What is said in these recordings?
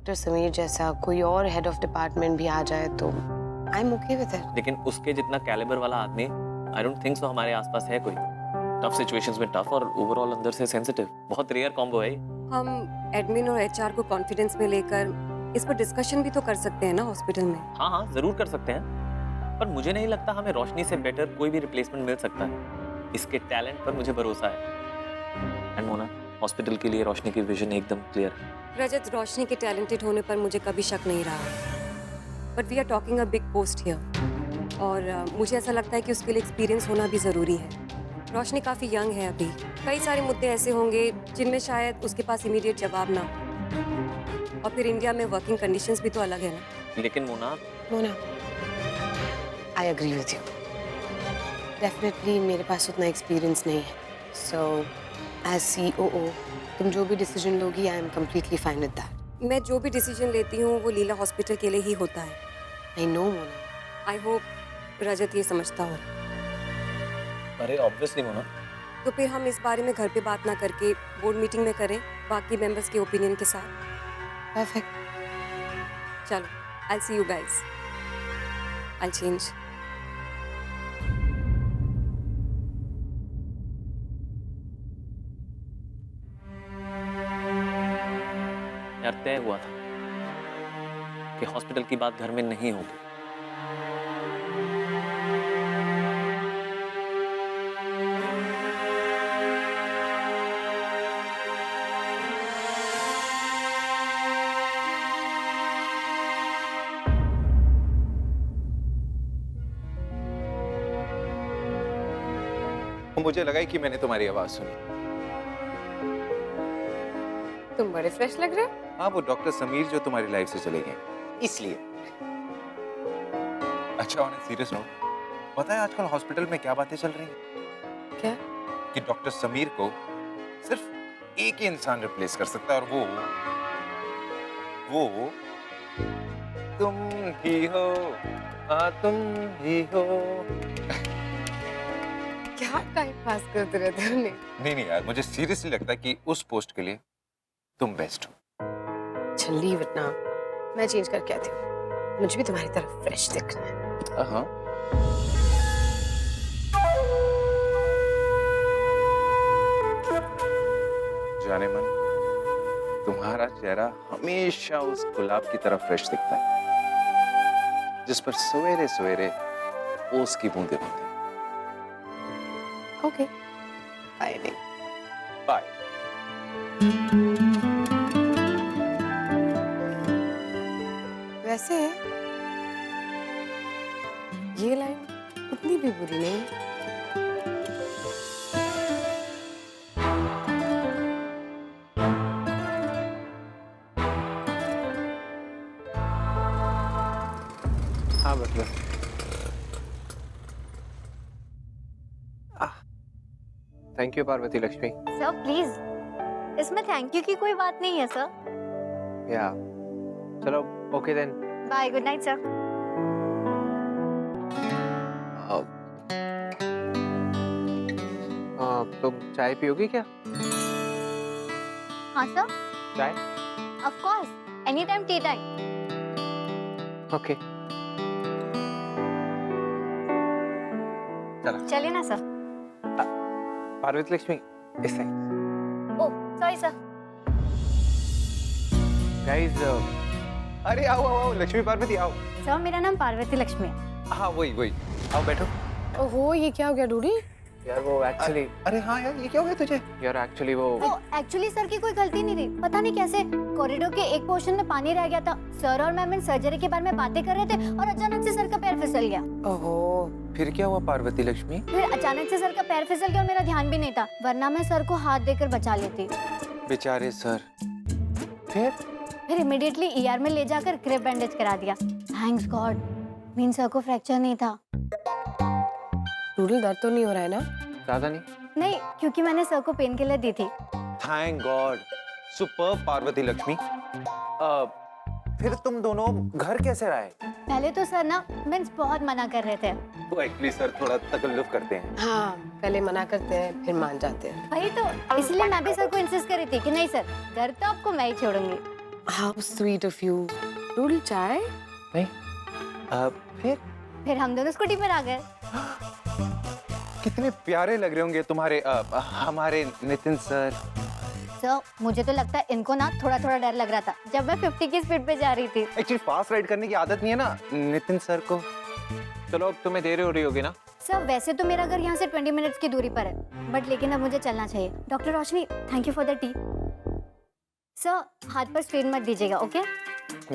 Doctor Sameer जैसा कोई और हेड ऑफ डिपार्टमेंट भी आ जाए तो I am okay with it. लेकिन उसके जितना कैलिबर वाला आदमी आई डोंट थिंक सो हमारे आसपास है कोई। टफ सिचुएशंस में टफ और ओवरऑल अंदर से सेंसिटिव, बहुत रेयर कॉम्बो है। हम एडमिन और एचआर को कॉन्फिडेंस में लेकर इस पर डिस्कशन भी तो कर सकते हैं ना हॉस्पिटल में। हाँ हाँ जरूर कर सकते हैं, पर मुझे नहीं लगता हमें रोशनी से बेटर कोई भी रिप्लेसमेंट मिल सकता है। इसके टैलेंट पर मुझे भरोसा है। एंड मोना, हॉस्पिटल के लिए रोशनी की विजन एकदम क्लियर है। रजत, रोशनी के टैलेंटेड होने पर मुझे कभी शक नहीं रहा, but we are talking a big post here और मुझे ऐसा लगता है कि उसके लिए एक्सपीरियंस होना भी ज़रूरी है। रोशनी काफ़ी यंग है अभी, कई सारे मुद्दे ऐसे होंगे जिनमें शायद उसके पास इमीडिएट जवाब ना हो। और फिर इंडिया में वर्किंग कंडीशंस भी तो अलग है ना। लेकिन Mona I agree with you. Definitely मेरे पास उतना एक्सपीरियंस नहीं है, सो एज COO तुम जो भी डिसीजन लोगी I am completely fine with that. मैं जो भी डिसीजन लेती हूँ वो लीला हॉस्पिटल के लिए ही होता है। I know Mona. I hope Rajat ये समझता हो। अरे ऑब्वियसली मोना। तो फिर हम इस बारे में घर पे बात ना करके बोर्ड मीटिंग में करें बाकी मेंबर्स के ओपिनियन के साथ। परफेक्ट। चलो, आई सी यू गाइस। I change. यार तय हुआ था कि हॉस्पिटल की बात घर में नहीं होगी। मुझे लगा कि मैंने तुम्हारी आवाज सुनी। तुम बड़े फ्रेश लग रहे हो। हाँ, वो डॉक्टर समीर जो तुम्हारी लाइफ से चले गए इसलिए। अच्छा, ऑन सीरियस नोट, पता है आजकल हॉस्पिटल में क्या बातें चल रही हैं? क्या? कि डॉक्टर समीर को सिर्फ एक ही इंसान रिप्लेस कर सकता है और वो तुम ही हो। हाँ, तुम ही हो। क्या टाइम पास करते रहते हो? नहीं यार, मुझे सीरियसली लगता है कि उस पोस्ट के लिए तुम बेस्ट हो। अच्छा लीव इट नाउ, मैं चेंज करके आती हूँ। मुझे भी तुम्हारी तरफ फ्रेश दिखना है। हाँ, जाने मन, तुम्हारा चेहरा हमेशा उस गुलाब की तरह फ्रेश दिखता है जिस पर सवेरे सवेरे ओस की बूंदे बूंदे। Okay, bye. बाय। वैसे ये लाइन उतनी भी बुरी नहीं है। हाँ मतलब thank you Parvati Lakshmi. Sir please, इसमें थैंक यू की कोई बात नहीं है सर। या चलो, okay then, bye, good night sir. तुम चाय पियोगी क्या? हाँ सर, चाय? Of course, any time, tea time. Okay, चलो चलिए ना सर। पार्वती लक्ष्मी इस side. Oh sorry sir. Guys, अरे आओ आओ आओ, लक्ष्मी पार्वती आओ। सर मेरा नाम पार्वती लक्ष्मी है। हाँ वही, आओ बैठो। ओहो, ये क्या हो गया डूडी? यार वो एक्चुअली अरे हाँ यार, ये क्या हो गया तुझे? यार एक्चुअली वो एक्चुअली सर की कोई गलती नहीं थी। पता नहीं कैसे कॉरिडोर के एक पोर्शन में पानी रह गया था। सर और मैम सर्जरी के बारे में बातें कर रहे थे और अचानक से सर का पैर फिसल गया। ओहो, फिर क्या हुआ पार्वती लक्ष्मी? फिर अचानक से सर का पैर फिसल गया और मेरा ध्यान भी नहीं था, वरना मैं सर को हाथ देकर बचा लेती। बेचारे सर। फिर इमीडिएटली ER में ले जाकर क्रेप बैंडेज करा दिया। थैंक्स गॉड, मीन सर को फ्रैक्चर नहीं था। डूडी दर्द तो नहीं हो रहा है ना? ज्यादा नहीं। नहीं, क्योंकि मैंने सर को पेन किलर दी थी। Thank God, superb Parvati Lakshmi. फिर तुम दोनों घर कैसे आए? पहले तो सर ना मीन्स बहुत मना कर रहे थे। वो एक्चुअली सर थोड़ा तकल्लुफ करते हैं। हाँ, पहले मना करते हैं फिर मान जाते हैं। वही तो, इसलिए मैं भी सर को इंसिस्ट कर रही थी कि नहीं सर, घर तो आपको मैं ही छोड़ूंगी। How sweet of you. Noodle चाय? नहीं फिर हम दोनों स्कूटी पर आ गए। कितने प्यारे लग रहे होंगे तुम्हारे हमारे नितिन सर। सर मुझे तो लगता है इनको ना थोड़ा थोड़ा डर लग रहा था जब मैं 50 की स्पीड पे जा रही थी। एक्चुअली फास्ट राइड करने की आदत नहीं है ना नितिन सर को। चलो अब तुम्हें देर हो रही होगी ना। सर वैसे तो मेरा घर यहाँ से 20 मिनट्स की दूरी पर है, बट लेकिन अब मुझे चलना चाहिए। Doctor Roshni, thank you for the tea. Sir हाथ पर स्ट्रेन मत दीजिएगा, ओके?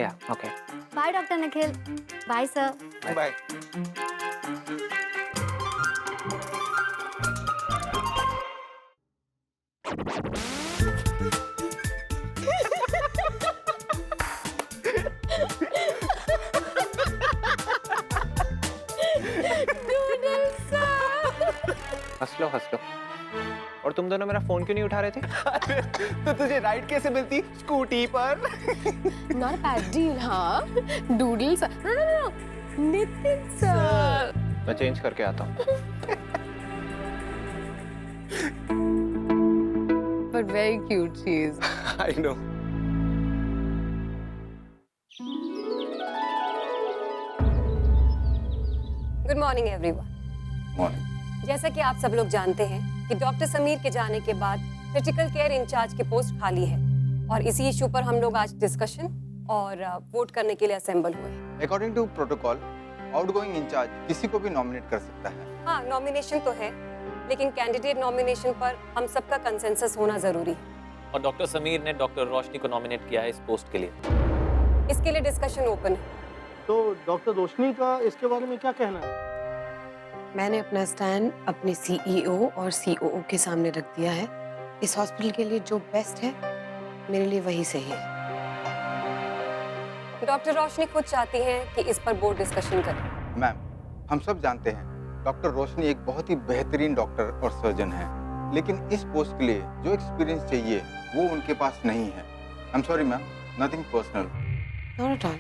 या okay. Bye doctor Nikhil. Bye sir. Bye. हंस लो। और तुम दोनों मेरा फोन क्यों नहीं उठा रहे थे? तो तुझे राइड कैसे मिलती स्कूटी पर? Not a bad deal, हाँ? Doodle sir. No. Nitin sir. मैं चेंज करके आता हूँ। But very cute she is. I know. Good morning everyone. Morning. जैसा कि आप सब लोग जानते हैं कि डॉक्टर समीर के जाने के बाद क्रिटिकल केयर इंचार्ज की पोस्ट खाली है और इसी इशू पर हम लोग आज डिस्कशन और वोट करने के लिए असेंबल हुए। According to protocol outgoing incharge किसी को भी नॉमिनेट कर सकता है। हाँ, नॉमिनेशन तो है, लेकिन कैंडिडेट नॉमिनेशन पर हम सबका कंसेंसस होना जरूरी है। और डॉक्टर समीर ने डॉक्टर रोशनी को नॉमिनेट किया है इस पोस्ट के लिए। इसके लिए डिस्कशन ओपन है। तो डॉक्टर रोशनी का इसके बारे में क्या कहना है? मैंने अपना स्टैंड अपने सीईओ और सीओओ के सामने रख दिया है। इस हॉस्पिटल के लिए जो बेस्ट है मेरे लिए वही सही है। डॉक्टर रोशनी खुद चाहती हैं कि इस पर बोर्ड डिस्कशन करें। मैम, हम सब जानते हैं डॉक्टर रोशनी एक बहुत ही बेहतरीन डॉक्टर और सर्जन है, लेकिन इस पोस्ट के लिए जो एक्सपीरियंस चाहिए वो उनके पास नहीं है। I am sorry ma'am, nothing personal. Not at all.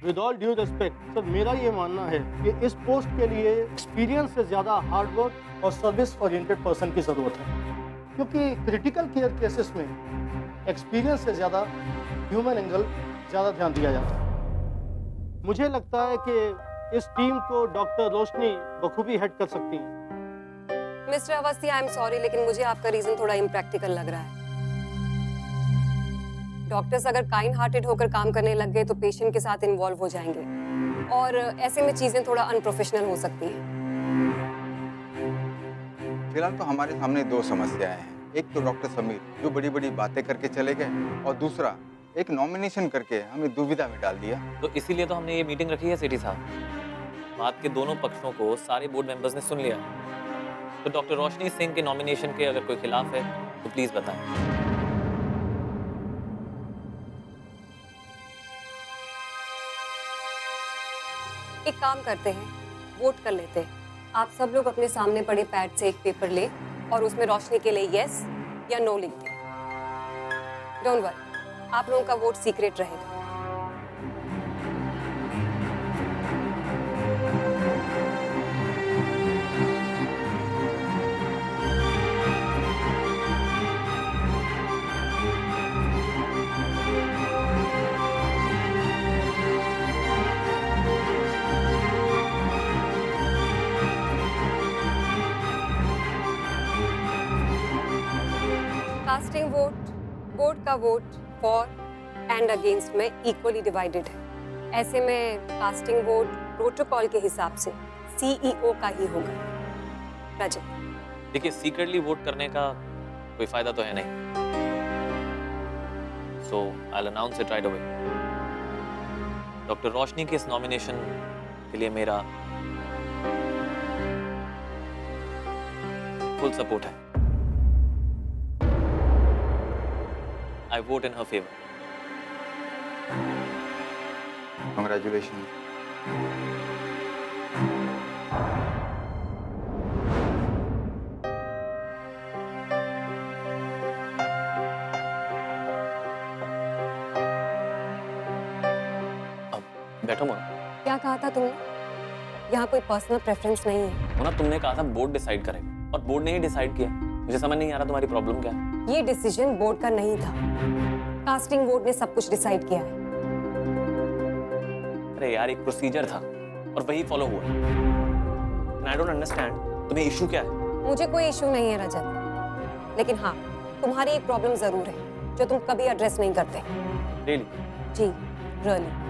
With all due respect sir, मेरा ये मानना है कि इस पोस्ट के लिए एक्सपीरियंस से ज़्यादा हार्ड वर्क और सर्विस ओरिएंटेड पर्सन की ज़रूरत है, क्योंकि क्रिटिकल केयर केसेस में एक्सपीरियंस से ज़्यादा ह्यूमन एंगल ज़्यादा ध्यान दिया जाता है। मुझे लगता है कि इस टीम को डॉक्टर रोशनी बखूबी हेड कर सकती हैं। Mister Awasthi, I am sorry, लेकिन मुझे आपका रीजन थोड़ा इम्प्रैक्टिकल लग रहा है। डॉक्टर्स अगर काइंड हार्टेड होकर काम करने लग गए तो पेशेंट के साथ इन्वॉल्व हो जाएंगे और ऐसे में चीजें थोड़ा अनप्रोफेशनल हो सकती हैं। फिलहाल तो हमारे सामने दो समस्याएं हैं। एक तो डॉक्टर समीर जो बड़ी बड़ी बातें करके चले गए, और दूसरा एक नॉमिनेशन करके हमें दुविधा में डाल दिया। तो इसीलिए तो हमने ये मीटिंग रखी है सेठी साहब। बात के दोनों पक्षों को सारे बोर्ड मेंबर्स ने सुन लिया। तो डॉक्टर रोशनी सिंह के नॉमिनेशन के अगर कोई खिलाफ है तो प्लीज बताएं। एक काम करते हैं, वोट कर लेते हैं। आप सब लोग अपने सामने पड़े पैड से एक पेपर ले और उसमें रोशनी के लिए यस या नो लिख दें। डोंट वरी, आप लोगों का वोट सीक्रेट रहेगा। कास्टिंग वोट, बोर्ड का वोट फॉर एंड अगेंस्ट में इक्वली डिवाइडेड है। ऐसे में कास्टिंग वोट प्रोटोकॉल के हिसाब से सीईओ का ही होगा। रजत, देखिए, सीक्रेटली वोट करने का कोई फायदा तो है नहीं, so I will announce it right away. Doctor Roshni के इस नॉमिनेशन के लिए मेरा फुल सपोर्ट है। I vote in her favor. Congratulations. अब बैठो मोना। क्या कहा था तुमने? यहाँ कोई पर्सनल प्रेफरेंस नहीं है। मोना, तुमने कहा था बोर्ड डिसाइड करेगा और बोर्ड ने ही डिसाइड किया। मुझे समझ नहीं आ रहा तुम्हारी प्रॉब्लम क्या है। ये डिसीजन बोर्ड का नहीं था, कास्टिंग बोर्ड ने सब कुछ डिसाइड किया है। अरे यार, एक प्रोसीजर था और वही फॉलो हुआ। आई डोंट अंडरस्टैंड, तुम्हें इशू क्या है? मुझे कोई इशू नहीं है रजत, लेकिन हाँ, तुम्हारी एक प्रॉब्लम जरूर है जो तुम कभी एड्रेस नहीं करते। रियली? जी, रियली।